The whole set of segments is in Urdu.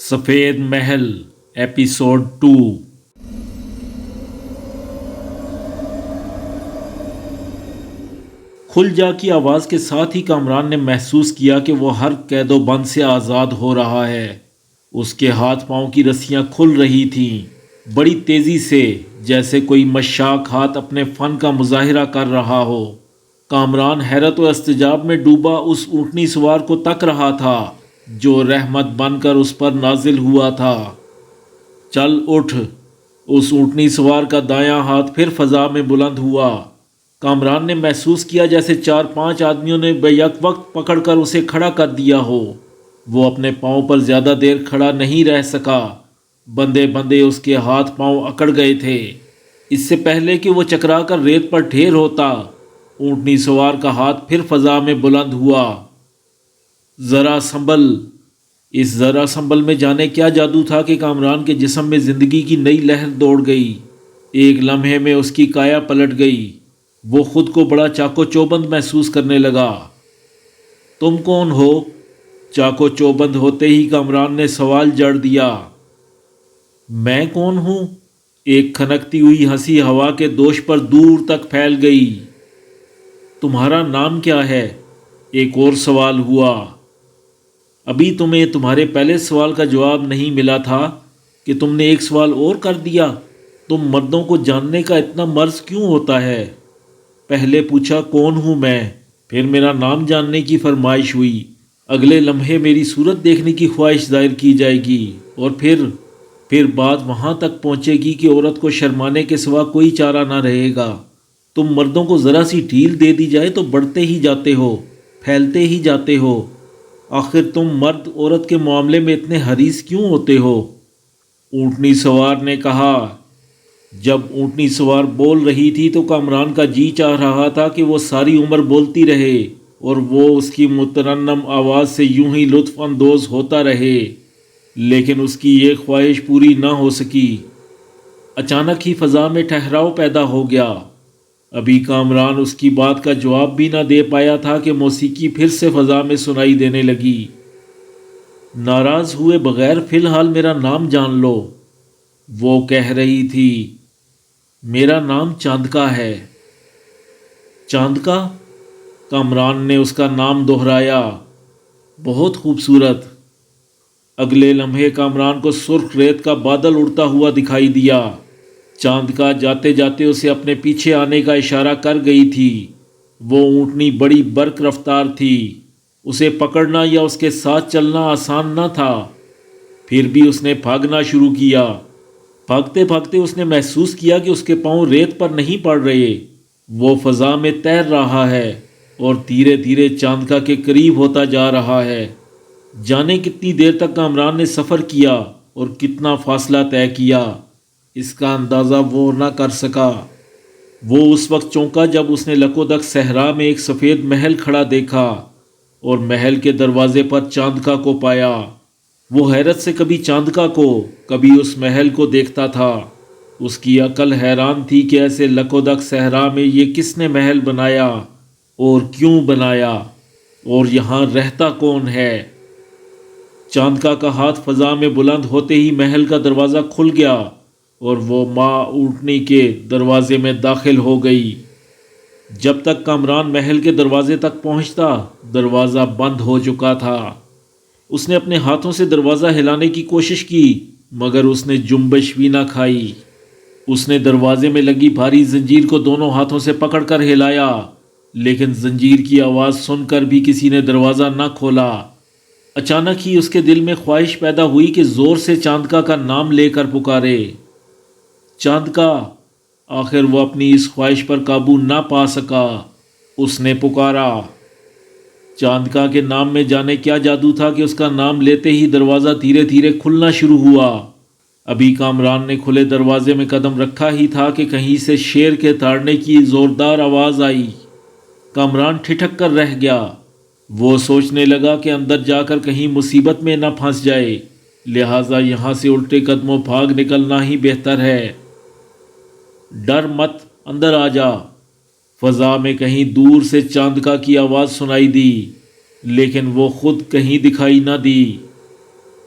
سفید محل ایپیسوڈ 2۔ کھل جا کی آواز کے ساتھ ہی کامران نے محسوس کیا کہ وہ ہر قید و بند سے آزاد ہو رہا ہے۔ اس کے ہاتھ پاؤں کی رسیاں کھل رہی تھیں، بڑی تیزی سے، جیسے کوئی مشاق ہاتھ اپنے فن کا مظاہرہ کر رہا ہو۔ کامران حیرت و استعجاب میں ڈوبا اس اونٹنی سوار کو تک رہا تھا جو رحمت بن کر اس پر نازل ہوا تھا۔ چل اٹھ! اس اونٹنی سوار کا دایاں ہاتھ پھر فضا میں بلند ہوا۔ کامران نے محسوس کیا جیسے 4-5 آدمیوں نے بیک وقت پکڑ کر اسے کھڑا کر دیا ہو۔ وہ اپنے پاؤں پر زیادہ دیر کھڑا نہیں رہ سکا، بندے بندے اس کے ہاتھ پاؤں اکڑ گئے تھے۔ اس سے پہلے کہ وہ چکرا کر ریت پر ڈھیر ہوتا، اونٹنی سوار کا ہاتھ پھر فضا میں بلند ہوا۔ ذرا سنبھل! اس ذرا سنبھل میں جانے کیا جادو تھا کہ کامران کے جسم میں زندگی کی نئی لہر دوڑ گئی۔ ایک لمحے میں اس کی کایا پلٹ گئی۔ وہ خود کو بڑا چاق و چوبند محسوس کرنے لگا۔ تم کون ہو؟ چاق و چوبند ہوتے ہی کامران نے سوال جڑ دیا۔ میں کون ہوں؟ ایک کھنکتی ہوئی ہنسی ہوا کے دوش پر دور تک پھیل گئی۔ تمہارا نام کیا ہے؟ ایک اور سوال ہوا۔ ابھی تمہیں تمہارے پہلے سوال کا جواب نہیں ملا تھا کہ تم نے ایک سوال اور کر دیا۔ تم مردوں کو جاننے کا اتنا مرض کیوں ہوتا ہے؟ پہلے پوچھا کون ہوں میں، پھر میرا نام جاننے کی فرمائش ہوئی، اگلے لمحے میری صورت دیکھنے کی خواہش ظاہر کی جائے گی، اور پھر بات وہاں تک پہنچے گی کہ عورت کو شرمانے کے سوا کوئی چارہ نہ رہے گا۔ تم مردوں کو ذرا سی ڈھیل دے دی جائے تو بڑھتے ہی جاتے ہو، پھیلتے ہی جاتے ہو۔ آخر تم مرد عورت کے معاملے میں اتنے حریص کیوں ہوتے ہو؟ اونٹنی سوار نے کہا۔ جب اونٹنی سوار بول رہی تھی تو کامران کا جی چاہ رہا تھا کہ وہ ساری عمر بولتی رہے اور وہ اس کی مترنم آواز سے یوں ہی لطف اندوز ہوتا رہے، لیکن اس کی یہ خواہش پوری نہ ہو سکی۔ اچانک ہی فضا میں ٹھہراؤ پیدا ہو گیا۔ ابھی کامران اس کی بات کا جواب بھی نہ دے پایا تھا کہ موسیقی پھر سے فضا میں سنائی دینے لگی۔ ناراض ہوئے بغیر فی الحال میرا نام جان لو، وہ کہہ رہی تھی۔ میرا نام چاندکا ہے۔ چاندکا؟ کامران نے اس کا نام دہرایا۔ بہت خوبصورت۔ اگلے لمحے کامران کو سرخ ریت کا بادل اڑتا ہوا دکھائی دیا۔ چاندکا جاتے جاتے اسے اپنے پیچھے آنے کا اشارہ کر گئی تھی۔ وہ اونٹنی بڑی برق رفتار تھی، اسے پکڑنا یا اس کے ساتھ چلنا آسان نہ تھا۔ پھر بھی اس نے بھاگنا شروع کیا۔ بھاگتے بھاگتے اس نے محسوس کیا کہ اس کے پاؤں ریت پر نہیں پڑ رہے، وہ فضا میں تیر رہا ہے اور دھیرے دھیرے چاندکا کے قریب ہوتا جا رہا ہے۔ جانے کتنی دیر تک کامران نے سفر کیا اور کتنا فاصلہ طے کیا، اس کا اندازہ وہ نہ کر سکا۔ وہ اس وقت چونکا جب اس نے لکودک صحرا میں ایک سفید محل کھڑا دیکھا اور محل کے دروازے پر چاندکا کو پایا۔ وہ حیرت سے کبھی چاندکا کو، کبھی اس محل کو دیکھتا تھا۔ اس کی عقل حیران تھی کہ ایسے لکودک صحرا میں یہ کس نے محل بنایا اور کیوں بنایا، اور یہاں رہتا کون ہے۔ چاندکا کا ہاتھ فضا میں بلند ہوتے ہی محل کا دروازہ کھل گیا اور وہ ماں اونٹنی کے دروازے میں داخل ہو گئی۔ جب تک کامران محل کے دروازے تک پہنچتا، دروازہ بند ہو چکا تھا۔ اس نے اپنے ہاتھوں سے دروازہ ہلانے کی کوشش کی، مگر اس نے جنبش بھی نہ کھائی۔ اس نے دروازے میں لگی بھاری زنجیر کو دونوں ہاتھوں سے پکڑ کر ہلایا، لیکن زنجیر کی آواز سن کر بھی کسی نے دروازہ نہ کھولا۔ اچانک ہی اس کے دل میں خواہش پیدا ہوئی کہ زور سے چاندکا کا نام لے کر پکارے۔ چاندکا! آخر وہ اپنی اس خواہش پر قابو نہ پا سکا۔ اس نے پکارا۔ چاندکا کے نام میں جانے کیا جادو تھا کہ اس کا نام لیتے ہی دروازہ دھیرے دھیرے کھلنا شروع ہوا۔ ابھی کامران نے کھلے دروازے میں قدم رکھا ہی تھا کہ کہیں سے شیر کے دھاڑنے کی زوردار آواز آئی۔ کامران ٹھٹک کر رہ گیا۔ وہ سوچنے لگا کہ اندر جا کر کہیں مصیبت میں نہ پھنس جائے، لہٰذا یہاں سے الٹے قدموں بھاگ نکلنا ہی بہتر ہے۔ ڈر مت، اندر آ جا۔ فضا میں کہیں دور سے چاندکا کی آواز سنائی دی، لیکن وہ خود کہیں دکھائی نہ دی۔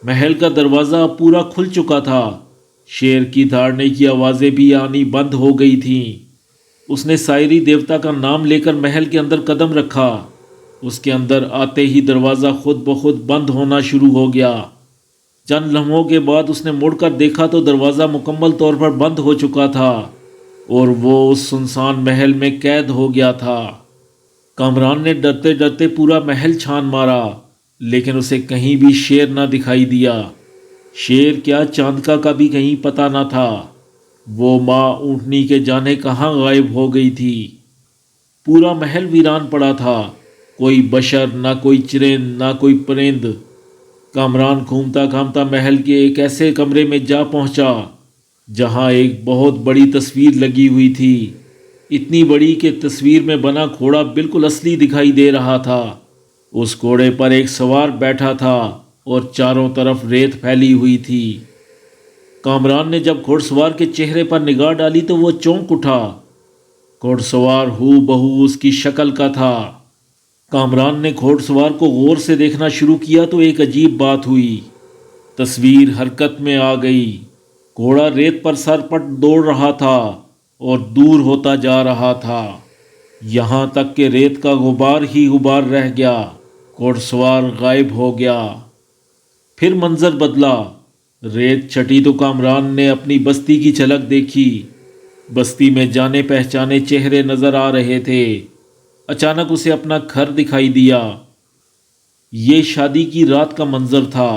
محل کا دروازہ اب پورا کھل چکا تھا۔ شیر کی دھاڑنے کی آوازیں بھی آنی بند ہو گئی تھیں۔ اس نے سائری دیوتا کا نام لے کر محل کے اندر قدم رکھا۔ اس کے اندر آتے ہی دروازہ خود بخود بند ہونا شروع ہو گیا۔ چند لمحوں کے بعد اس نے مڑ کر دیکھا تو دروازہ مکمل طور پر بند ہو چکا تھا اور وہ اس سنسان محل میں قید ہو گیا تھا۔ کامران نے ڈرتے ڈرتے پورا محل چھان مارا، لیکن اسے کہیں بھی شیر نہ دکھائی دیا۔ شیر کیا، چاندکا کا بھی کہیں پتہ نہ تھا۔ وہ ماں اونٹنی کے جانے کہاں غائب ہو گئی تھی۔ پورا محل ویران پڑا تھا، کوئی بشر، نہ کوئی چرند، نہ کوئی پرند۔ کامران گھومتا گھامتا محل کے ایک ایسے کمرے میں جا پہنچا جہاں ایک بہت بڑی تصویر لگی ہوئی تھی، اتنی بڑی کہ تصویر میں بنا گھوڑا بالکل اصلی دکھائی دے رہا تھا۔ اس گھوڑے پر ایک سوار بیٹھا تھا اور چاروں طرف ریت پھیلی ہوئی تھی۔ کامران نے جب گھوڑ سوار کے چہرے پر نگاہ ڈالی تو وہ چونک اٹھا۔ گھوڑ سوار ہو بہو اس کی شکل کا تھا۔ کامران نے گھوڑ سوار کو غور سے دیکھنا شروع کیا تو ایک عجیب بات ہوئی۔ تصویر حرکت میں آ گئی۔ گھوڑا ریت پر سر پٹ دوڑ رہا تھا اور دور ہوتا جا رہا تھا، یہاں تک کہ ریت کا غبار ہی غبار رہ گیا۔ گھوڑ سوار غائب ہو گیا۔ پھر منظر بدلا۔ ریت چھٹی تو کامران نے اپنی بستی کی جھلک دیکھی۔ بستی میں جانے پہچانے چہرے نظر آ رہے تھے۔ اچانک اسے اپنا گھر دکھائی دیا۔ یہ شادی کی رات کا منظر تھا۔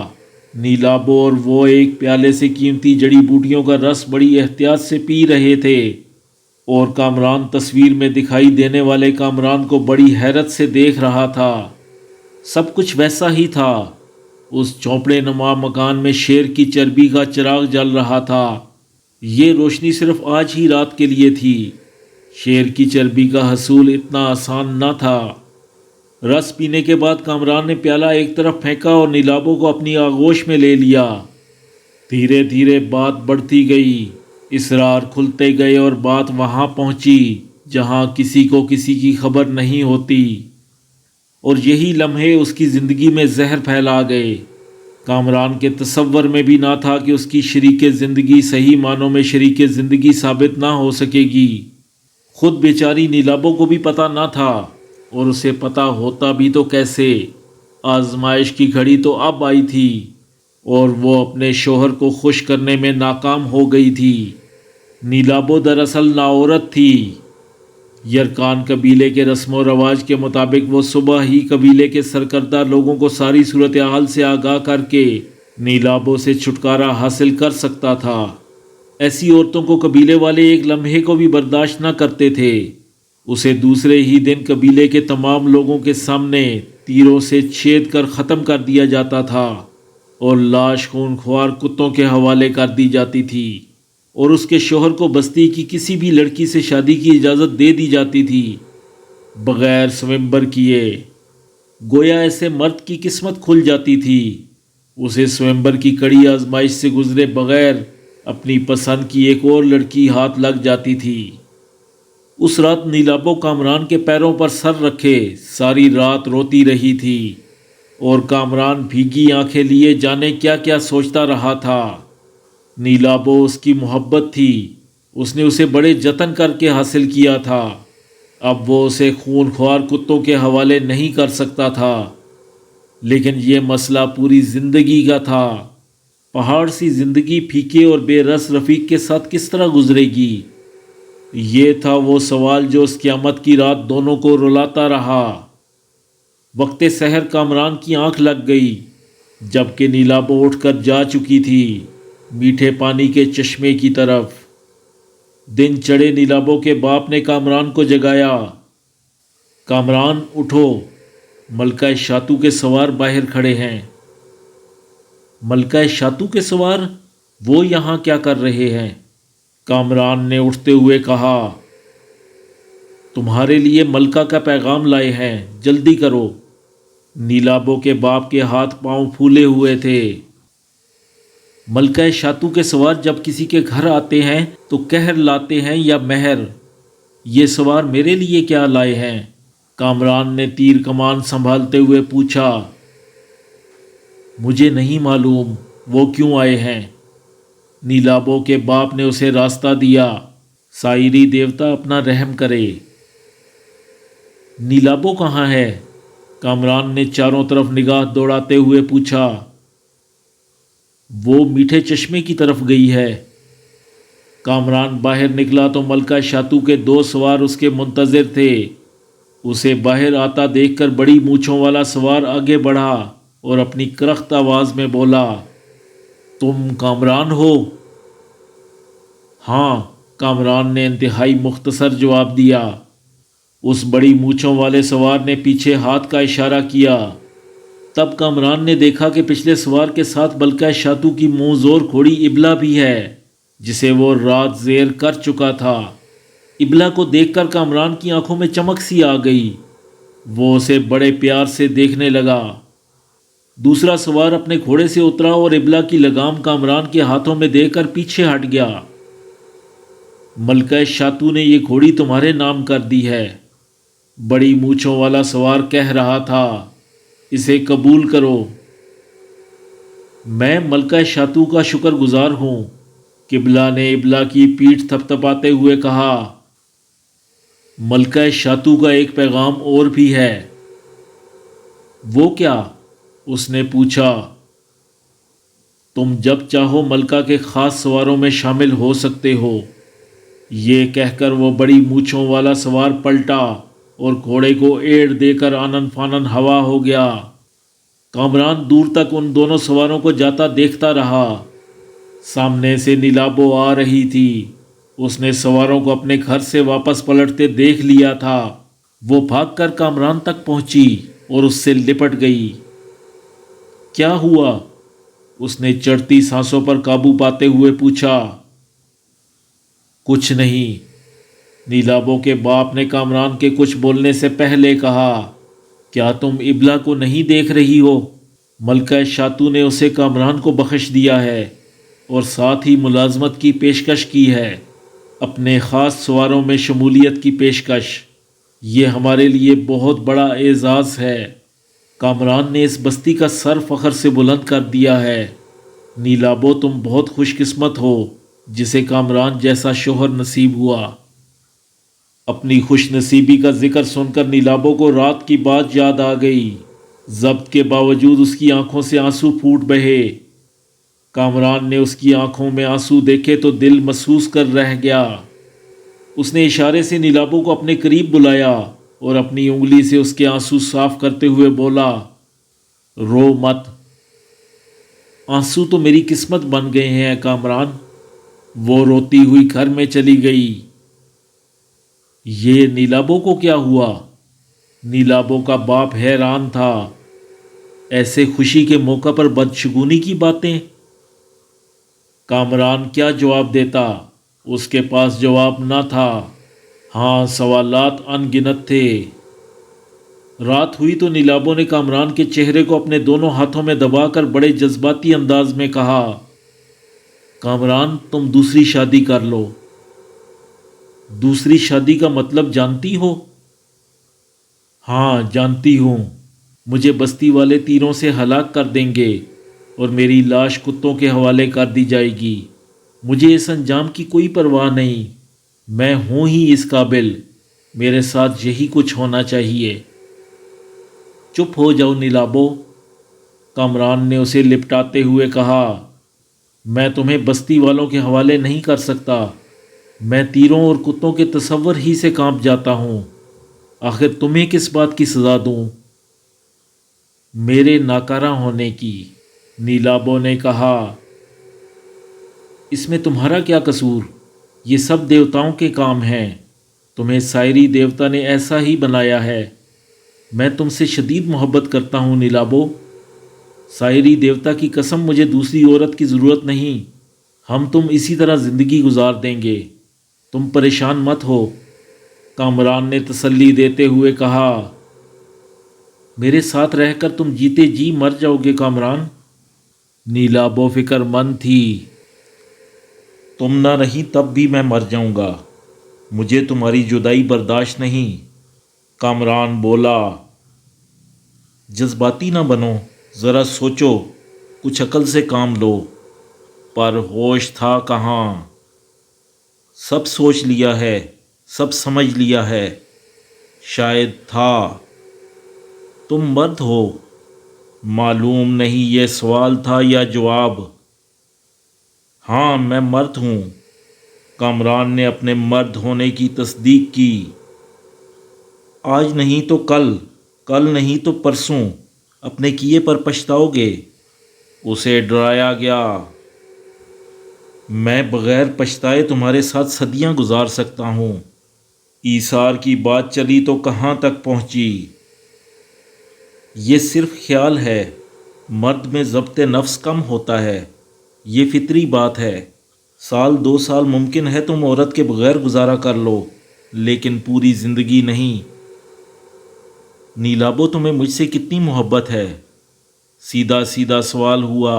نیلابو اور وہ ایک پیالے سے قیمتی جڑی بوٹیوں کا رس بڑی احتیاط سے پی رہے تھے، اور کامران تصویر میں دکھائی دینے والے کامران کو بڑی حیرت سے دیکھ رہا تھا۔ سب کچھ ویسا ہی تھا۔ اس چوپڑے نما مکان میں شیر کی چربی کا چراغ جل رہا تھا۔ یہ روشنی صرف آج ہی رات کے لیے تھی۔ شیر کی چربی کا حصول اتنا آسان نہ تھا۔ رس پینے کے بعد کامران نے پیالہ ایک طرف پھینکا اور نیلابو کو اپنی آغوش میں لے لیا۔ دھیرے دھیرے بات بڑھتی گئی، اسرار کھلتے گئے اور بات وہاں پہنچی جہاں کسی کو کسی کی خبر نہیں ہوتی، اور یہی لمحے اس کی زندگی میں زہر پھیلا گئے۔ کامران کے تصور میں بھی نہ تھا کہ اس کی شریک زندگی صحیح معنوں میں شریک زندگی ثابت نہ ہو سکے گی۔ خود بیچاری نیلابو کو بھی پتہ نہ تھا، اور اسے پتہ ہوتا بھی تو کیسے۔ آزمائش کی گھڑی تو اب آئی تھی اور وہ اپنے شوہر کو خوش کرنے میں ناکام ہو گئی تھی۔ نیلابو دراصل ناعورت تھی۔ یرکان قبیلے کے رسم و رواج کے مطابق وہ صبح ہی قبیلے کے سرکردہ لوگوں کو ساری صورتحال سے آگاہ کر کے نیلابو سے چھٹکارا حاصل کر سکتا تھا۔ ایسی عورتوں کو قبیلے والے ایک لمحے کو بھی برداشت نہ کرتے تھے۔ اسے دوسرے ہی دن قبیلے کے تمام لوگوں کے سامنے تیروں سے چھید کر ختم کر دیا جاتا تھا اور لاش خونخوار کتوں کے حوالے کر دی جاتی تھی، اور اس کے شوہر کو بستی کی کسی بھی لڑکی سے شادی کی اجازت دے دی جاتی تھی بغیر سومبر کیے۔ گویا ایسے مرد کی قسمت کھل جاتی تھی۔ اسے سومبر کی کڑی آزمائش سے گزرے بغیر اپنی پسند کی ایک اور لڑکی ہاتھ لگ جاتی تھی۔ اس رات نیلابو کامران کے پیروں پر سر رکھے ساری رات روتی رہی تھی، اور کامران بھیگی آنکھیں لیے جانے کیا کیا سوچتا رہا تھا۔ نیلابو اس کی محبت تھی، اس نے اسے بڑے جتن کر کے حاصل کیا تھا۔ اب وہ اسے خونخوار کتوں کے حوالے نہیں کر سکتا تھا، لیکن یہ مسئلہ پوری زندگی کا تھا۔ پہاڑ سی زندگی پھیکے اور بے رس رفیق کے ساتھ کس طرح گزرے گی؟ یہ تھا وہ سوال جو اس قیامت کی رات دونوں کو رلاتا رہا۔ وقت سحر کامران کی آنکھ لگ گئی، جبکہ نیلابو اٹھ کر جا چکی تھی میٹھے پانی کے چشمے کی طرف۔ دن چڑھے نیلابو کے باپ نے کامران کو جگایا۔ کامران اٹھو، ملکہ شاتو کے سوار باہر کھڑے ہیں۔ ملکہ شاتو کے سوار؟ وہ یہاں کیا کر رہے ہیں؟ کامران نے اٹھتے ہوئے کہا۔ تمہارے لیے ملکہ کا پیغام لائے ہیں، جلدی کرو۔ نیلابو کے باپ کے ہاتھ پاؤں پھولے ہوئے تھے۔ ملکہ شاتو کے سوار جب کسی کے گھر آتے ہیں تو قہر لاتے ہیں یا مہر؟ یہ سوار میرے لیے کیا لائے ہیں؟ کامران نے تیر کمان سنبھالتے ہوئے پوچھا۔ مجھے نہیں معلوم وہ کیوں آئے ہیں۔ نیلابو کے باپ نے اسے راستہ دیا۔ سائری دیوتا اپنا رحم کرے۔ نیلابو کہاں ہے؟ کامران نے چاروں طرف نگاہ دوڑاتے ہوئے پوچھا۔ وہ میٹھے چشمے کی طرف گئی ہے۔ کامران باہر نکلا تو ملکہ شاتو کے 2 سوار اس کے منتظر تھے۔ اسے باہر آتا دیکھ کر بڑی مونچھوں والا سوار آگے بڑھا اور اپنی کرخت آواز میں بولا، تم کامران ہو؟ ہاں، کامران نے انتہائی مختصر جواب دیا۔ اس بڑی مونچھوں والے سوار نے پیچھے ہاتھ کا اشارہ کیا۔ تب کامران نے دیکھا کہ پچھلے سوار کے ساتھ ملکہ شاتو کی منہ زور کھوڑی ابلا بھی ہے، جسے وہ رات زیر کر چکا تھا۔ ابلا کو دیکھ کر کامران کی آنکھوں میں چمک سی آ گئی۔ وہ اسے بڑے پیار سے دیکھنے لگا۔ دوسرا سوار اپنے گھوڑے سے اترا اور ابلا کی لگام کامران کے ہاتھوں میں دے کر پیچھے ہٹ گیا۔ ملکہ شاتو نے یہ گھوڑی تمہارے نام کر دی ہے، بڑی مونچھوں والا سوار کہہ رہا تھا، اسے قبول کرو۔ میں ملکہ شاتو کا شکر گزار ہوں۔ قبلہ نے ابلا کی پیٹھ تھپتھپاتے ہوئے کہا، ملکہ شاتو کا ایک پیغام اور بھی ہے۔ وہ کیا؟ اس نے پوچھا۔ تم جب چاہو ملکہ کے خاص سواروں میں شامل ہو سکتے ہو۔ یہ کہہ کر وہ بڑی مونچھوں والا سوار پلٹا اور گھوڑے کو ایڑ دے کر آنن فانن ہوا ہو گیا۔ کامران دور تک ان دونوں سواروں کو جاتا دیکھتا رہا۔ سامنے سے نیلابو آ رہی تھی۔ اس نے سواروں کو اپنے گھر سے واپس پلٹتے دیکھ لیا تھا۔ وہ بھاگ کر کامران تک پہنچی اور اس سے لپٹ گئی۔ کیا ہوا؟ اس نے چڑھتی سانسوں پر قابو پاتے ہوئے پوچھا۔ کچھ نہیں، نیلابو کے باپ نے کامران کے کچھ بولنے سے پہلے کہا۔ کیا تم ابلا کو نہیں دیکھ رہی ہو؟ ملکہ شاتو نے اسے کامران کو بخش دیا ہے اور ساتھ ہی ملازمت کی پیشکش کی ہے، اپنے خاص سواروں میں شمولیت کی پیشکش۔ یہ ہمارے لیے بہت بڑا اعزاز ہے۔ کامران نے اس بستی کا سر فخر سے بلند کر دیا ہے۔ نیلابو تم بہت خوش قسمت ہو جسے کامران جیسا شوہر نصیب ہوا۔ اپنی خوش نصیبی کا ذکر سن کر نیلابو کو رات کی بات یاد آ گئی۔ ضبط کے باوجود اس کی آنکھوں سے آنسو پھوٹ بہے۔ کامران نے اس کی آنکھوں میں آنسو دیکھے تو دل محسوس کر رہ گیا۔ اس نے اشارے سے نیلابو کو اپنے قریب بلایا اور اپنی انگلی سے اس کے آنسو صاف کرتے ہوئے بولا، رو مت۔ آنسو تو میری قسمت بن گئے ہیں کامران۔ وہ روتی ہوئی گھر میں چلی گئی۔ یہ نیلابو کو کیا ہوا؟ نیلابو کا باپ حیران تھا۔ ایسے خوشی کے موقع پر بدشگونی کی باتیں؟ کامران کیا جواب دیتا؟ اس کے پاس جواب نہ تھا۔ ہاں، سوالات ان گنت تھے۔ رات ہوئی تو نیلابو نے کامران کے چہرے کو اپنے دونوں ہاتھوں میں دبا کر بڑے جذباتی انداز میں کہا، کامران تم دوسری شادی کر لو۔ دوسری شادی کا مطلب جانتی ہو؟ ہاں جانتی ہوں۔ مجھے بستی والے تیروں سے ہلاک کر دیں گے اور میری لاش کتوں کے حوالے کر دی جائے گی۔ مجھے اس انجام کی کوئی پرواہ نہیں۔ میں ہوں ہی اس قابل۔ میرے ساتھ یہی کچھ ہونا چاہیے۔ چپ ہو جاؤ نیلابو، کامران نے اسے لپٹاتے ہوئے کہا۔ میں تمہیں بستی والوں کے حوالے نہیں کر سکتا۔ میں تیروں اور کتوں کے تصور ہی سے کانپ جاتا ہوں۔ آخر تمہیں کس بات کی سزا دوں؟ میرے ناکارہ ہونے کی، نیلابو نے کہا۔ اس میں تمہارا کیا قصور؟ یہ سب دیوتاؤں کے کام ہیں۔ تمہیں سائری دیوتا نے ایسا ہی بنایا ہے۔ میں تم سے شدید محبت کرتا ہوں نیلابو۔ سائری دیوتا کی قسم مجھے دوسری عورت کی ضرورت نہیں۔ ہم تم اسی طرح زندگی گزار دیں گے۔ تم پریشان مت ہو، کامران نے تسلی دیتے ہوئے کہا۔ میرے ساتھ رہ کر تم جیتے جی مر جاؤ گے کامران۔ نیلابو فکر مند تھی۔ تم نہ رہی تب بھی میں مر جاؤں گا۔ مجھے تمہاری جدائی برداشت نہیں، کامران بولا۔ جذباتی نہ بنو، ذرا سوچو۔ کچھ عقل سے کام لو۔ پر ہوش تھا کہاں؟ سب سوچ لیا ہے، سب سمجھ لیا ہے، شاید تھا۔ تم مرد ہو، معلوم نہیں یہ سوال تھا یا جواب۔ ہاں میں مرد ہوں، کامران نے اپنے مرد ہونے کی تصدیق کی۔ آج نہیں تو کل، کل نہیں تو پرسوں اپنے کیے پر پچھتاؤ گے۔ اسے ڈرایا گیا۔ میں بغیر پچھتائے تمہارے ساتھ صدیاں گزار سکتا ہوں۔ ایثار کی بات چلی تو کہاں تک پہنچی؟ یہ صرف خیال ہے، مرد میں ضبط نفس کم ہوتا ہے، یہ فطری بات ہے۔ سال 2 سال ممکن ہے تم عورت کے بغیر گزارا کر لو، لیکن پوری زندگی نہیں۔ نیلابو تمہیں مجھ سے کتنی محبت ہے؟ سیدھا سیدھا سوال ہوا۔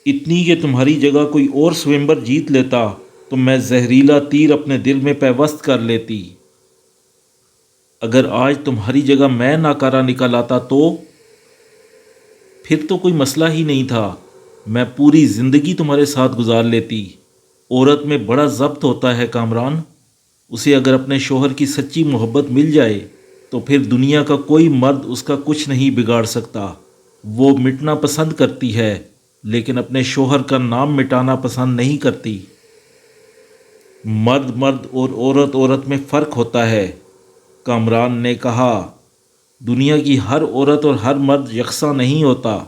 اتنی کہ تمہاری جگہ کوئی اور سوئمبر جیت لیتا تو میں زہریلا تیر اپنے دل میں پیوست کر لیتی۔ اگر آج تمہاری جگہ میں ناکارہ نکل آتا تو پھر تو کوئی مسئلہ ہی نہیں تھا، میں پوری زندگی تمہارے ساتھ گزار لیتی۔ عورت میں بڑا ضبط ہوتا ہے کامران، اسے اگر اپنے شوہر کی سچی محبت مل جائے تو پھر دنیا کا کوئی مرد اس کا کچھ نہیں بگاڑ سکتا۔ وہ مٹنا پسند کرتی ہے لیکن اپنے شوہر کا نام مٹانا پسند نہیں کرتی۔ مرد مرد اور عورت عورت میں فرق ہوتا ہے، کامران نے کہا۔ دنیا کی ہر عورت اور ہر مرد یکساں نہیں ہوتا۔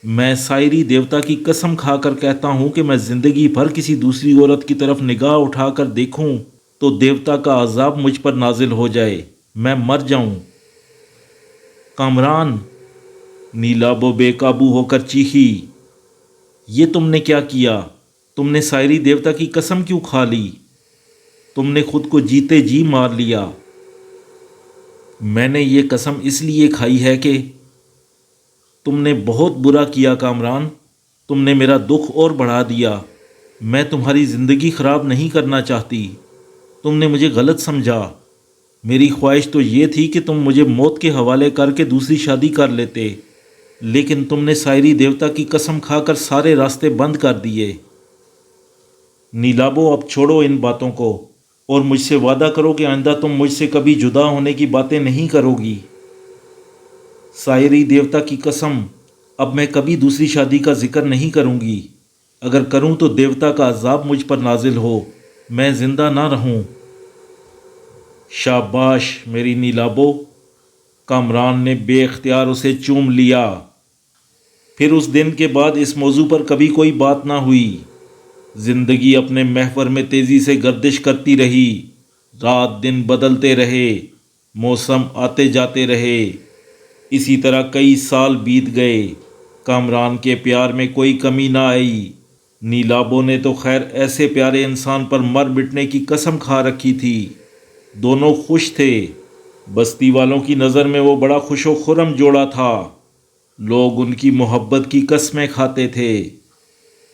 میں سائری دیوتا کی قسم کھا کر کہتا ہوں کہ میں زندگی بھر کسی دوسری عورت کی طرف نگاہ اٹھا کر دیکھوں تو دیوتا کا عذاب مجھ پر نازل ہو جائے، میں مر جاؤں۔ کامران، نیلابو بے قابو ہو کر چیخی، یہ تم نے کیا کیا؟ تم نے سائری دیوتا کی قسم کیوں کھا لی؟ تم نے خود کو جیتے جی مار لیا۔ میں نے یہ قسم اس لیے کھائی ہے کہ تم نے بہت برا کیا کامران، تم نے میرا دکھ اور بڑھا دیا۔ میں تمہاری زندگی خراب نہیں کرنا چاہتی، تم نے مجھے غلط سمجھا۔ میری خواہش تو یہ تھی کہ تم مجھے موت کے حوالے کر کے دوسری شادی کر لیتے، لیکن تم نے سائری دیوتا کی قسم کھا کر سارے راستے بند کر دیے۔ نیلابو اب چھوڑو ان باتوں کو اور مجھ سے وعدہ کرو کہ آئندہ تم مجھ سے کبھی جدا ہونے کی باتیں نہیں کرو گی۔ سائری دیوتا کی قسم، اب میں کبھی دوسری شادی کا ذکر نہیں کروں گی۔ اگر کروں تو دیوتا کا عذاب مجھ پر نازل ہو، میں زندہ نہ رہوں۔ شاباش میری نیلابو، کامران نے بے اختیار اسے چوم لیا۔ پھر اس دن کے بعد اس موضوع پر کبھی کوئی بات نہ ہوئی۔ زندگی اپنے محور میں تیزی سے گردش کرتی رہی، رات دن بدلتے رہے، موسم آتے جاتے رہے۔ اسی طرح کئی سال بیت گئے، کامران کے پیار میں کوئی کمی نہ آئی۔ نیلابو نے تو خیر ایسے پیارے انسان پر مر مٹنے کی قسم کھا رکھی تھی۔ دونوں خوش تھے، بستی والوں کی نظر میں وہ بڑا خوش و خرم جوڑا تھا۔ لوگ ان کی محبت کی قسمیں کھاتے تھے۔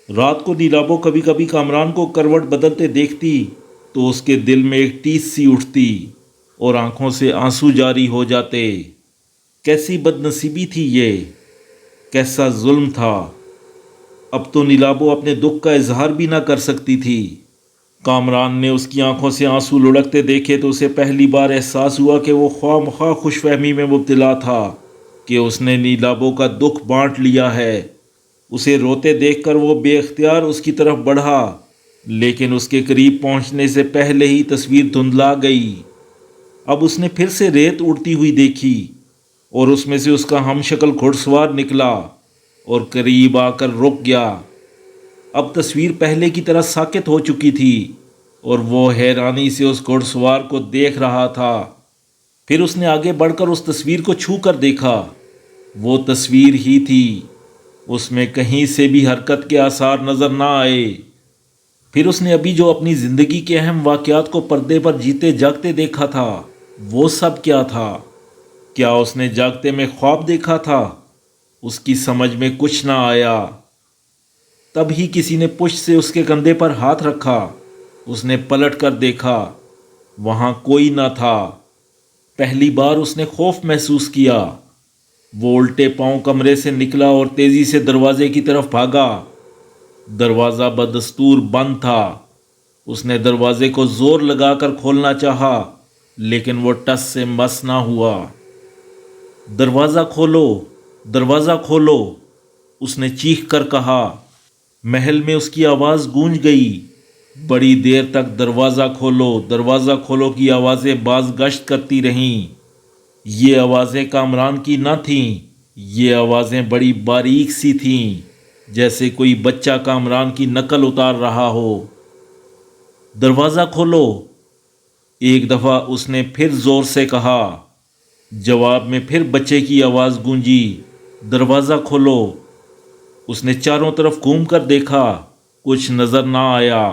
رات کو نیلابو کبھی کبھی کامران کو کروٹ بدلتے دیکھتی تو اس کے دل میں ایک ٹیس سی اٹھتی اور آنکھوں سے آنسو جاری ہو جاتے۔ کیسی بد نصیبی تھی یہ، کیسا ظلم تھا۔ اب تو نیلابو اپنے دکھ کا اظہار بھی نہ کر سکتی تھی۔ کامران نے اس کی آنکھوں سے آنسو لڑکتے دیکھے تو اسے پہلی بار احساس ہوا کہ وہ خواہ مخواہ خوش فہمی میں مبتلا تھا کہ اس نے نیلابو کا دکھ بانٹ لیا ہے۔ اسے روتے دیکھ کر وہ بے اختیار اس کی طرف بڑھا، لیکن اس کے قریب پہنچنے سے پہلے ہی تصویر دھندلا گئی۔ اب اس نے پھر سے ریت اڑتی ہوئی دیکھی اور اس میں سے اس کا ہم شکل گھڑ سوار نکلا اور قریب آ کر رک گیا۔ اب تصویر پہلے کی طرح ساکت ہو چکی تھی اور وہ حیرانی سے اس گھڑ سوار کو دیکھ رہا تھا۔ پھر اس نے آگے بڑھ کر اس تصویر کو چھو کر دیکھا، وہ تصویر ہی تھی، اس میں کہیں سے بھی حرکت کے آثار نظر نہ آئے۔ پھر اس نے ابھی جو اپنی زندگی کے اہم واقعات کو پردے پر جیتے جاگتے دیکھا تھا، وہ سب کیا تھا؟ کیا اس نے جاگتے میں خواب دیکھا تھا؟ اس کی سمجھ میں کچھ نہ آیا۔ تب ہی کسی نے پشت سے اس کے کندھے پر ہاتھ رکھا۔ اس نے پلٹ کر دیکھا، وہاں کوئی نہ تھا۔ پہلی بار اس نے خوف محسوس کیا۔ وہ الٹے پاؤں کمرے سے نکلا اور تیزی سے دروازے کی طرف بھاگا۔ دروازہ بدستور بند تھا۔ اس نے دروازے کو زور لگا کر کھولنا چاہا لیکن وہ ٹس سے مس نہ ہوا۔ دروازہ کھولو، دروازہ کھولو، اس نے چیخ کر کہا۔ محل میں اس کی آواز گونج گئی۔ بڑی دیر تک دروازہ کھولو، دروازہ کھولو کی آوازیں باز گشت کرتی رہیں۔ یہ آوازیں کامران کی نہ تھیں، یہ آوازیں بڑی باریک سی تھیں، جیسے کوئی بچہ کامران کی نقل اتار رہا ہو۔ دروازہ کھولو، ایک دفعہ اس نے پھر زور سے کہا۔ جواب میں پھر بچے کی آواز گونجی، دروازہ کھولو۔ اس نے چاروں طرف گھوم کر دیکھا، کچھ نظر نہ آیا۔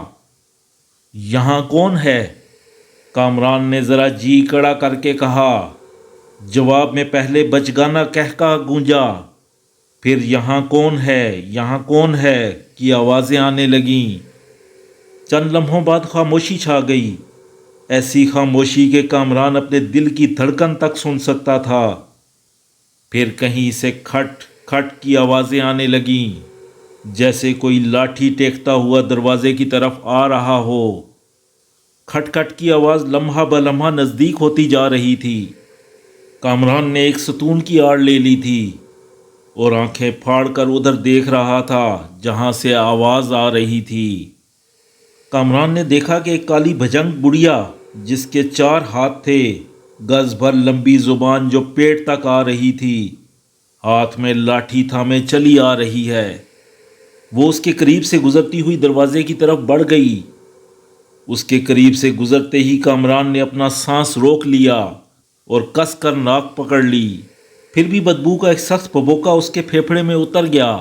یہاں کون ہے؟ کامران نے ذرا جی کڑا کر کے کہا۔ جواب میں پہلے بچگانہ قہقہ گونجا، پھر یہاں کون ہے، یہاں کون ہے کی آوازیں آنے لگیں۔ چند لمحوں بعد خاموشی چھا گئی، ایسی خاموشی کہ کامران اپنے دل کی دھڑکن تک سن سکتا تھا۔ پھر کہیں سے کھٹ کھٹ کی آوازیں آنے لگیں، جیسے کوئی لاٹھی ٹیکتا ہوا دروازے کی طرف آ رہا ہو۔ کھٹ کھٹ کی آواز لمحہ بہ لمحہ نزدیک ہوتی جا رہی تھی۔ کامران نے ایک ستون کی آڑ لے لی تھی اور آنکھیں پھاڑ کر ادھر دیکھ رہا تھا جہاں سے آواز آ رہی تھی۔ کامران نے دیکھا کہ ایک کالی بھجنگ بڑھیا جس کے 4 ہاتھ تھے، گز بھر لمبی زبان جو پیٹ تک آ رہی تھی، ہاتھ میں لاٹھی تھامے چلی آ رہی ہے۔ وہ اس کے قریب سے گزرتی ہوئی دروازے کی طرف بڑھ گئی۔ اس کے قریب سے گزرتے ہی کامران نے اپنا سانس روک لیا اور کس کر ناک پکڑ لی۔ پھر بھی بدبو کا ایک سخت بھبوکا اس کے پھیپھڑے میں اتر گیا۔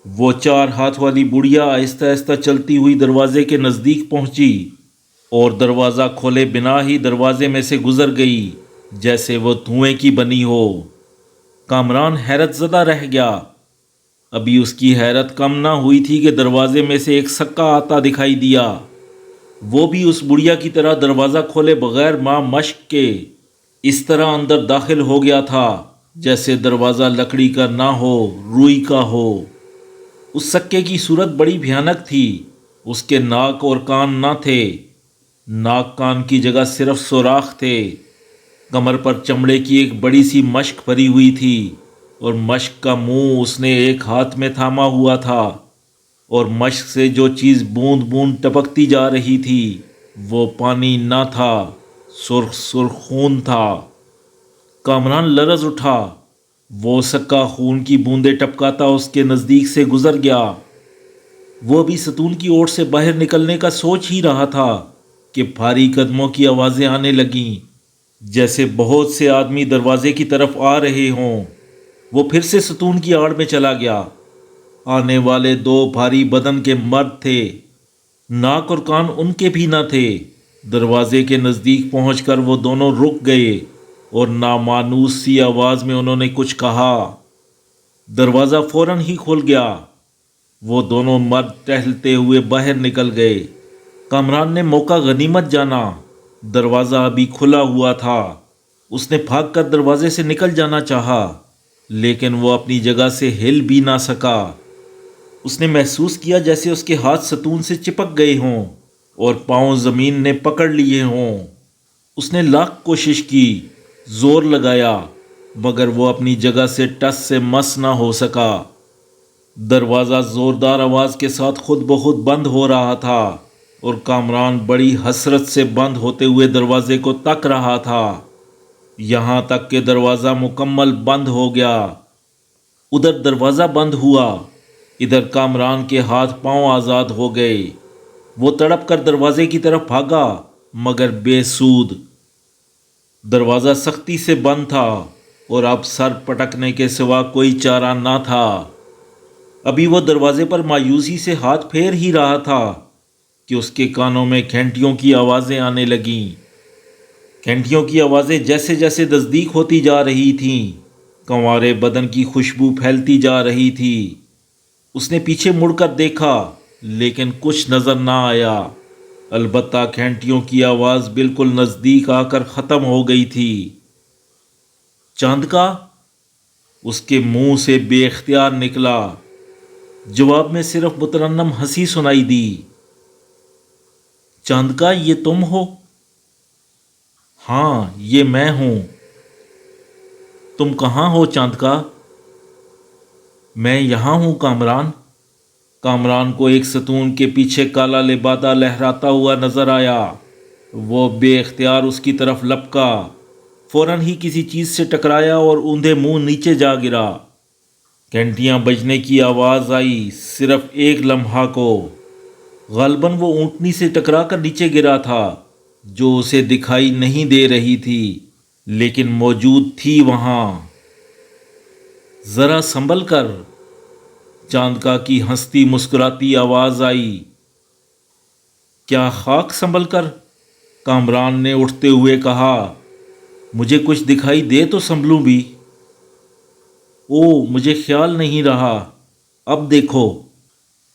وہ 4 ہاتھ والی بڑھیا آہستہ آہستہ چلتی ہوئی دروازے کے نزدیک پہنچی اور دروازہ کھولے بنا ہی دروازے میں سے گزر گئی جیسے وہ دھوئیں کی بنی ہو۔ کامران حیرت زدہ رہ گیا۔ ابھی اس کی حیرت کم نہ ہوئی تھی کہ دروازے میں سے ایک سکا آتا دکھائی دیا۔ وہ بھی اس بڑھیا کی طرح دروازہ کھولے بغیر ماں مشق کے اس طرح اندر داخل ہو گیا تھا جیسے دروازہ لکڑی کا نہ ہو، روئی کا ہو۔ اس سکے کی صورت بڑی بھیانک تھی۔ اس کے ناک اور کان نہ تھے، ناک کان کی جگہ صرف سوراخ تھے۔ کمر پر چمڑے کی ایک بڑی سی مشق بھری ہوئی تھی اور مشق کا منہ اس نے ایک ہاتھ میں تھاما ہوا تھا، اور مشق سے جو چیز بوند بوند ٹپکتی جا رہی تھی وہ پانی نہ تھا، سرخ سرخ خون تھا۔ کامران لرز اٹھا۔ وہ سکا خون کی بوندیں ٹپکاتا اس کے نزدیک سے گزر گیا۔ وہ ابھی ستون کی اوٹ سے باہر نکلنے کا سوچ ہی رہا تھا کہ بھاری قدموں کی آوازیں آنے لگیں، جیسے بہت سے آدمی دروازے کی طرف آ رہے ہوں۔ وہ پھر سے ستون کی آڑ میں چلا گیا۔ آنے والے 2 بھاری بدن کے مرد تھے، ناک اور کان ان کے بھی نہ تھے۔ دروازے کے نزدیک پہنچ کر وہ دونوں رک گئے اور نامانوس سی آواز میں انہوں نے کچھ کہا۔ دروازہ فوراً ہی کھل گیا۔ وہ دونوں مرد ٹہلتے ہوئے باہر نکل گئے۔ کامران نے موقع غنیمت جانا، دروازہ ابھی کھلا ہوا تھا۔ اس نے بھاگ کر دروازے سے نکل جانا چاہا لیکن وہ اپنی جگہ سے ہل بھی نہ سکا۔ اس نے محسوس کیا جیسے اس کے ہاتھ ستون سے چپک گئے ہوں اور پاؤں زمین نے پکڑ لیے ہوں۔ اس نے لاکھ کوشش کی، زور لگایا، مگر وہ اپنی جگہ سے ٹس سے مس نہ ہو سکا۔ دروازہ زوردار آواز کے ساتھ خود بخود بند ہو رہا تھا اور کامران بڑی حسرت سے بند ہوتے ہوئے دروازے کو تک رہا تھا، یہاں تک کہ دروازہ مکمل بند ہو گیا۔ ادھر دروازہ بند ہوا، ادھر کامران کے ہاتھ پاؤں آزاد ہو گئے۔ وہ تڑپ کر دروازے کی طرف بھاگا مگر بے سود۔ دروازہ سختی سے بند تھا اور اب سر پٹکنے کے سوا کوئی چارہ نہ تھا۔ ابھی وہ دروازے پر مایوسی سے ہاتھ پھیر ہی رہا تھا کہ اس کے کانوں میں گھنٹیوں کی آوازیں آنے لگیں۔ گھنٹیوں کی آوازیں جیسے جیسے نزدیک ہوتی جا رہی تھیں، کنوارے بدن کی خوشبو پھیلتی جا رہی تھی۔ اس نے پیچھے مڑ کر دیکھا لیکن کچھ نظر نہ آیا، البتہ گھنٹیوں کی آواز بالکل نزدیک آ کر ختم ہو گئی تھی۔ چاند کا اس کے منہ سے بے اختیار نکلا۔ جواب میں صرف مترنم ہنسی سنائی دی۔ چاند کا یہ تم ہو؟ ہاں یہ میں ہوں۔ تم کہاں ہو چاند کا؟ میں یہاں ہوں کامران۔ کامران کو ایک ستون کے پیچھے کالا لبادہ لہراتا ہوا نظر آیا۔ وہ بے اختیار اس کی طرف لپکا، فوراً ہی کسی چیز سے ٹکرایا اور اوندھے منہ نیچے جا گرا۔ گھنٹیاں بجنے کی آواز آئی، صرف ایک لمحہ کو۔ غالباً وہ اونٹنی سے ٹکرا کر نیچے گرا تھا، جو اسے دکھائی نہیں دے رہی تھی لیکن موجود تھی وہاں۔ ذرا سنبھل کر، چاند کا کی ہنستی مسکراتی آواز آئی۔ کیا خاک سنبھل کر؟ کامران نے اٹھتے ہوئے کہا۔ مجھے کچھ دکھائی دے تو سنبھلوں بھی۔ او مجھے خیال نہیں رہا، اب دیکھو۔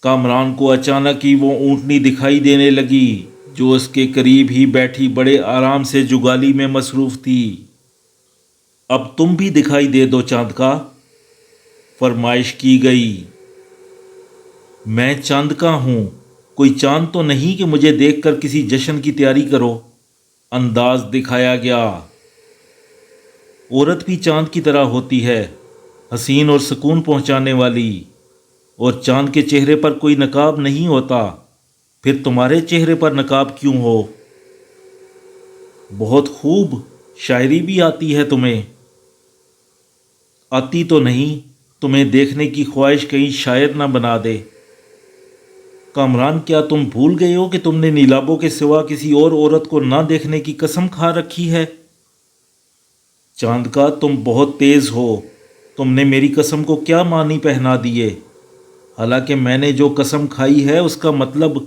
کامران کو اچانک ہی وہ اونٹنی دکھائی دینے لگی جو اس کے قریب ہی بیٹھی بڑے آرام سے جگالی میں مصروف تھی۔ اب تم بھی دکھائی دے دو چاند کا، فرمائش کی گئی۔ میں چاند کا ہوں، کوئی چاند تو نہیں کہ مجھے دیکھ کر کسی جشن کی تیاری کرو، انداز دکھایا گیا۔ عورت بھی چاند کی طرح ہوتی ہے، حسین اور سکون پہنچانے والی، اور چاند کے چہرے پر کوئی نقاب نہیں ہوتا، پھر تمہارے چہرے پر نقاب کیوں ہو؟ بہت خوب، شاعری بھی آتی ہے تمہیں؟ آتی تو نہیں، تمہیں دیکھنے کی خواہش کہیں شاعر نہ بنا دے۔ کامران کیا تم بھول گئے ہو کہ تم نے نیلابوں کے سوا کسی اور عورت کو نہ دیکھنے کی قسم کھا رکھی ہے؟ چاند کا تم بہت تیز ہو، تم نے میری قسم کو کیا معنی پہنا دیے؟ حالانکہ میں نے جو قسم کھائی ہے اس کا مطلب…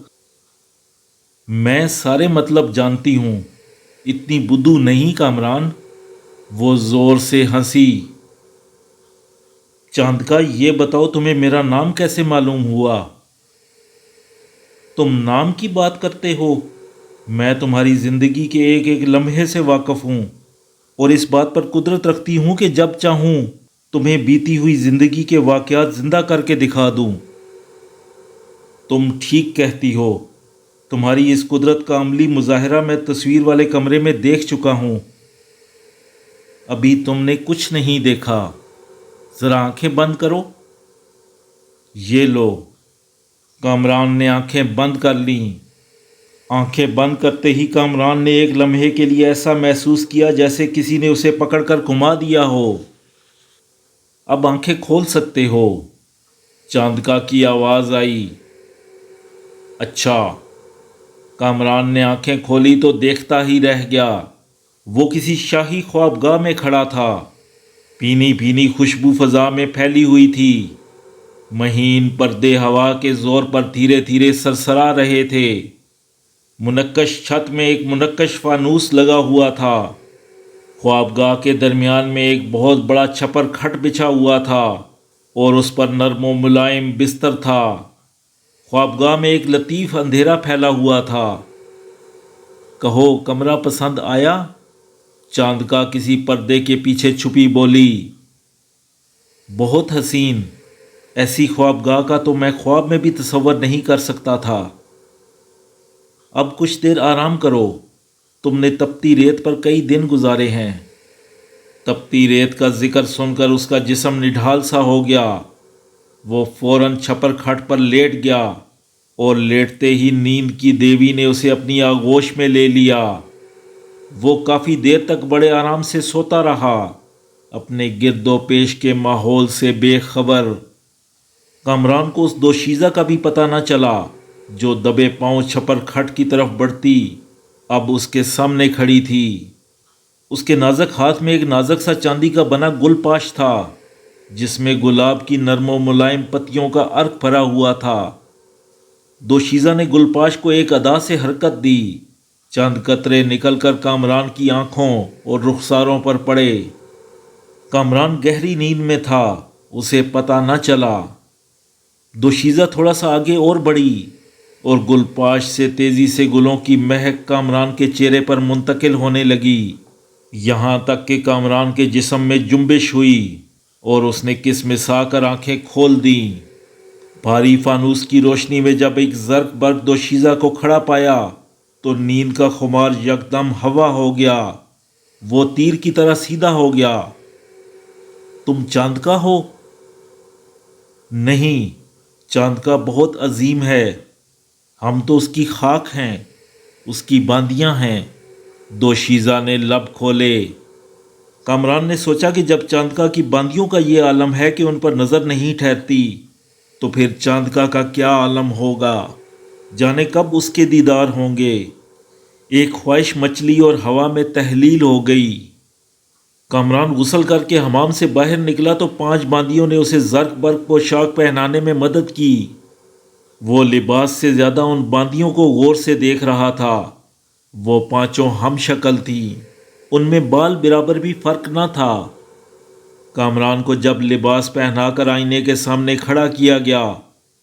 میں سارے مطلب جانتی ہوں، اتنی بدھو نہیں کامران۔ وہ زور سے ہنسی۔ چاند کا یہ بتاؤ تمہیں میرا نام کیسے معلوم ہوا؟ تم نام کی بات کرتے ہو؟ میں تمہاری زندگی کے ایک ایک لمحے سے واقف ہوں، اور اس بات پر قدرت رکھتی ہوں کہ جب چاہوں تمہیں بیتی ہوئی زندگی کے واقعات زندہ کر کے دکھا دوں۔ تم ٹھیک کہتی ہو، تمہاری اس قدرت کا عملی مظاہرہ میں تصویر والے کمرے میں دیکھ چکا ہوں۔ ابھی تم نے کچھ نہیں دیکھا، ذرا آنکھیں بند کرو۔ یہ لو۔ کامران نے آنکھیں بند کر لیں۔ آنکھیں بند کرتے ہی کامران نے ایک لمحے کے لیے ایسا محسوس کیا جیسے کسی نے اسے پکڑ کر گھما دیا ہو۔ اب آنکھیں کھول سکتے ہو، چاند کا کی آواز آئی۔ اچھا۔ کامران نے آنکھیں کھولی تو دیکھتا ہی رہ گیا۔ وہ کسی شاہی خوابگاہ میں کھڑا تھا، بھینی بھینی خوشبو فضا میں پھیلی ہوئی تھی، مہین پردے ہوا کے زور پر دھیرے دھیرے سرسرا رہے تھے۔ منقش چھت میں ایک منقش فانوس لگا ہوا تھا۔ خوابگاہ کے درمیان میں ایک بہت بڑا چھپر کھٹ بچھا ہوا تھا اور اس پر نرم و ملائم بستر تھا۔ خوابگاہ میں ایک لطیف اندھیرا پھیلا ہوا تھا۔ کہو کمرہ پسند آیا؟ چاند کا کسی پردے کے پیچھے چھپی بولی۔ بہت حسین، ایسی خوابگاہ کا تو میں خواب میں بھی تصور نہیں کر سکتا تھا۔ اب کچھ دیر آرام کرو، تم نے تپتی ریت پر کئی دن گزارے ہیں۔ تپتی ریت کا ذکر سن کر اس کا جسم نڈھال سا ہو گیا۔ وہ فوراً چھپر کھٹ پر لیٹ گیا اور لیٹتے ہی نیند کی دیوی نے اسے اپنی آغوش میں لے لیا۔ وہ کافی دیر تک بڑے آرام سے سوتا رہا، اپنے گرد و پیش کے ماحول سے بے خبر۔ کامران کو اس دوشیزہ کا بھی پتہ نہ چلا جو دبے پاؤں چھپر کھٹ کی طرف بڑھتی اب اس کے سامنے کھڑی تھی۔ اس کے نازک ہاتھ میں ایک نازک سا چاندی کا بنا گل پاش تھا جس میں گلاب کی نرم و ملائم پتیوں کا عرق بھرا ہوا تھا۔ دوشیزہ نے گل پاش کو ایک ادا سے حرکت دی، چند قطرے نکل کر کامران کی آنکھوں اور رخساروں پر پڑے۔ کامران گہری نیند میں تھا، اسے پتہ نہ چلا۔ دوشیزہ تھوڑا سا آگے اور بڑھی اور گل پاش سے تیزی سے گلوں کی مہک کامران کے چہرے پر منتقل ہونے لگی، یہاں تک کہ کامران کے جسم میں جنبش ہوئی اور اس نے کسمسا کر آنکھیں کھول دیں۔ بھاری فانوس کی روشنی میں جب ایک زرق برق دوشیزہ کو کھڑا پایا تو نیند کا خمار یکدم ہوا ہو گیا۔ وہ تیر کی طرح سیدھا ہو گیا۔ تم چاند کا ہو؟ نہیں، چاند کا بہت عظیم ہے، ہم تو اس کی خاک ہیں، اس کی باندیاں ہیں۔ دوشیزہ نے لب کھولے۔ کامران نے سوچا کہ جب چاندکا کی باندیوں کا یہ عالم ہے کہ ان پر نظر نہیں ٹھہرتی تو پھر چاندکا کا کیا عالم ہوگا؟ جانے کب اس کے دیدار ہوں گے؟ ایک خواہش مچلی اور ہوا میں تحلیل ہو گئی۔ کامران غسل کر کے حمام سے باہر نکلا تو 5 باندیوں نے اسے زرق برق پوشاک پہنانے میں مدد کی۔ وہ لباس سے زیادہ ان باندیوں کو غور سے دیکھ رہا تھا۔ وہ 5 ہم شکل تھیں، ان میں بال برابر بھی فرق نہ تھا۔ کامران کو جب لباس پہنا کر آئینے کے سامنے کھڑا کیا گیا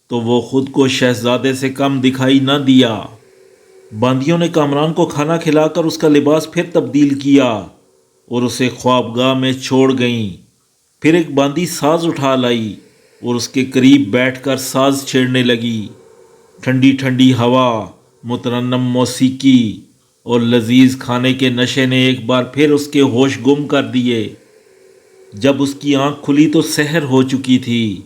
تو وہ خود کو شہزادے سے کم دکھائی نہ دیا۔ باندیوں نے کامران کو کھانا کھلا کر اس کا لباس پھر تبدیل کیا اور اسے خوابگاہ میں چھوڑ گئیں۔ پھر ایک باندی ساز اٹھا لائی اور اس کے قریب بیٹھ کر ساز چھیڑنے لگی۔ ٹھنڈی ٹھنڈی ہوا، مترنم موسیقی اور لذیذ کھانے کے نشے نے ایک بار پھر اس کے ہوش گم کر دیے۔ جب اس کی آنکھ کھلی تو سحر ہو چکی تھی۔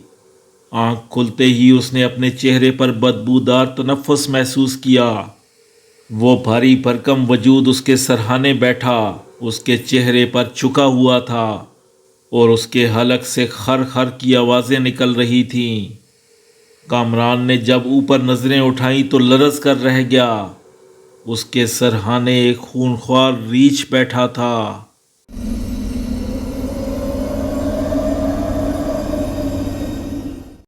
آنکھ کھلتے ہی اس نے اپنے چہرے پر بدبودار تنفس محسوس کیا۔ وہ بھاری بھرکم وجود اس کے سرہانے بیٹھا، اس کے چہرے پر چکا ہوا تھا اور اس کے حلق سے خر خر کی آوازیں نکل رہی تھیں۔ کامران نے جب اوپر نظریں اٹھائیں تو لرز کر رہ گیا۔ اس کے سرہانے ایک خونخوار ریچھ بیٹھا تھا۔